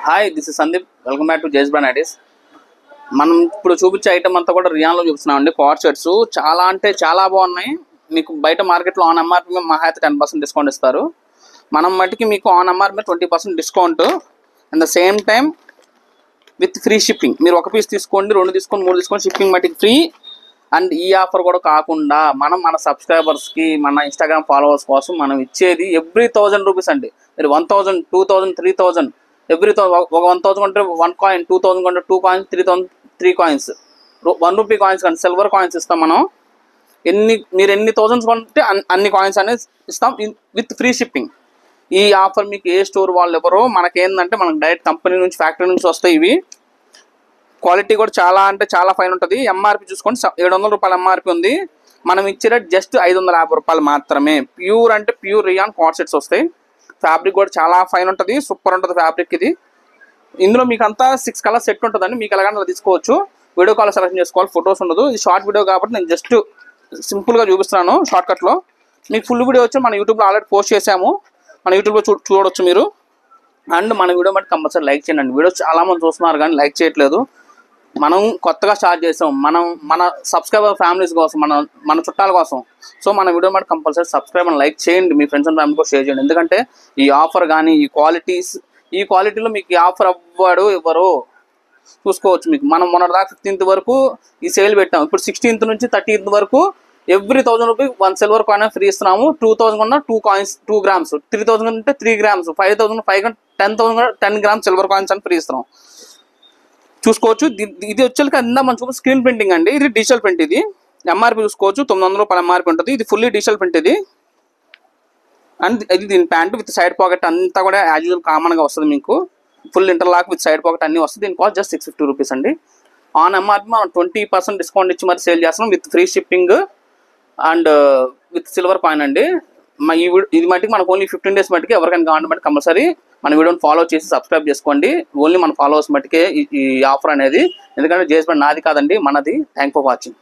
Hi, this is Sandeep. Welcome back to జేస్ brand IDs. మనం ఇప్పుడు చూపించే ఐటమ్ అంతా కూడా రియాన్లో చూపిస్తున్నామండి. కోట్ షర్ట్స్ చాలా అంటే చాలా బాగున్నాయి. మీకు బయట మార్కెట్లో ఆన్ ఎంఆర్పీ మీద మహా అయితే 10% డిస్కౌంట్ ఇస్తారు. మనం మటుకి మీకు ఆన్ ఎంఆర్పీ మీద 20% discount at the same time with free shipping. మీరు ఒక పీస్ తీసుకోండి, 2 తీసుకోండి, 3 తీసుకోండి, షిప్పింగ్ మటుకి ఫ్రీ. అండ్ ఈ ఆఫర్ కూడా కాకుండా మన సబ్స్క్రైబర్స్కి, మన ఇన్స్టాగ్రామ్ ఫాలోవర్స్ కోసం మనం ఇచ్చేది ఎవ్రీ 1000 రూపీస్ అండి. మీరు 1000, 2000, 3000 ఎవ్రీ ఒక 1000 కొంటే 1 కాయిన్, 2000 కొంటే 2 కాయిన్స్, 3000 3 కాయిన్స్, 1 రూపీ కాయిన్స్ కానీ సిల్వర్ కాయిన్స్ ఇస్తాం మనం. మీరు ఎన్ని థౌజండ్స్ కొంటే అన్ని కాయిన్స్ అనేది ఇస్తాం విత్ ఫ్రీ షిప్పింగ్. ఈ ఆఫర్ మీకు ఏ స్టోర్ వాళ్ళు ఎవరో, మనకేందంటే మనకు డైరెక్ట్ కంపెనీ నుంచి, ఫ్యాక్టరీ నుంచి వస్తాయి ఇవి. క్వాలిటీ కూడా చాలా అంటే చాలా ఫైన్ ఉంటుంది. ఎంఆర్పి చూసుకోండి, 700 రూపాయల ఎంఆర్పి ఉంది. మనం ఇచ్చే రేట్ జస్ట్ 550 రూపాయలు మాత్రమే. ప్యూర్ అంటే ప్యూర్ రియాన్ కోట్ సెట్స్ వస్తాయి. ఫ్యాబ్రిక్ కూడా చాలా ఫైన్ ఉంటుంది, సూపర్ ఉంటుంది ఫ్యాబ్రిక్ ఇది. ఇందులో మీకు అంతా 6 కలర్ సెట్ ఉంటుందండి. మీకు ఎలాగైనా తీసుకోవచ్చు. వీడియో కాల్ సెలెక్షన్ చేసుకోవాలి, ఫొటోస్ ఉండదు. ఇది షార్ట్ వీడియో కాబట్టి నేను జస్ట్ సింపుల్గా చూపిస్తున్నాను షార్ట్కట్లో. మీకు ఫుల్ వీడియో వచ్చి మన యూట్యూబ్లో ఆల్రెడీ పోస్ట్ చేసాము, మన యూట్యూబ్లో చూడవచ్చు మీరు. అండ్ మన వీడియో బట్టి కంపల్సరీ లైక్ చేయండి. వీడియో చాలామంది చూస్తున్నారు కానీ లైక్ చేయట్లేదు. మనం కొత్తగా స్టార్ట్ చేసాం, మన సబ్స్క్రైబర్ ఫ్యామిలీస్ కోసం, మన చుట్టాల కోసం. సో మన వీడియో బట్టి కంపల్సరీ సబ్స్క్రైబ్ అండ్ లైక్ చేయండి, మీ ఫ్రెండ్స్ అండ్ ఫ్యామిలీ కూడా షేర్ చేయండి. ఎందుకంటే ఈ ఆఫర్ కానీ ఈ క్వాలిటీలో మీకు ఈ ఆఫర్ ఎవరు చూసుకోవచ్చు. మీకు మనం మొన్నటిదాకా 15th వరకు ఈ సేల్ పెట్టాము. ఇప్పుడు 16th నుంచి 30th వరకు every 1000 rupees 1 silver coin free ఇస్తున్నాము. 2000 కొన్నా 2 కాయిన్స్ 2 గ్రామ్స్, 3000 అంటే 3 గ్రామ్స్, 5000 5 10,000 10 గ్రామ్స్ సిల్వర్ కాయిన్స్ అని ఫ్రీ ఇస్తున్నాం. చూసుకోవచ్చు. ఇది వచ్చేసరికి అందా మనం చూపి స్క్రీన్ ప్రింటింగ్ అండి. ఇది డిజిటల్ ప్రింట్. ఇది ఎంఆర్పి చూసుకోవచ్చు, 900 రూపాయల ఎంఆర్పి ఉంటుంది. ఇది ఫుల్లీ డిజిటల్ ప్రింట్ ఇది. అండ్ ఇది దీని ప్యాంట్ విత్ సైడ్ పాకెట్ అంతా కూడా యాజ్ యూజువల్ కామన్గా వస్తుంది. మీకు full interlock with side pocket అన్నీ వస్తుంది. దీని కాస్ట్ జస్ట్ 650 రూపీస్ అండి. ఆన్ ఎంఆర్పి మనం 20% డిస్కౌంట్ ఇచ్చి మరి సేల్ చేస్తున్నాం with free shipping and with silver coin అండి. ఇది మట్టికి మనకు ఓన్లీ 15 డేస్ మట్టికి ఎవరికైనా కావాలంటే మట్టి కంపల్సరీ మన వీడియోని ఫాలో చేసి సబ్స్క్రైబ్ చేసుకోండి. ఓన్లీ మన ఫాలోవర్స్ మట్టికే ఈ ఆఫర్ అనేది. ఎందుకంటే జేస్ బ్రాండ్ నాది కాదండి, మనది. Thank for watching.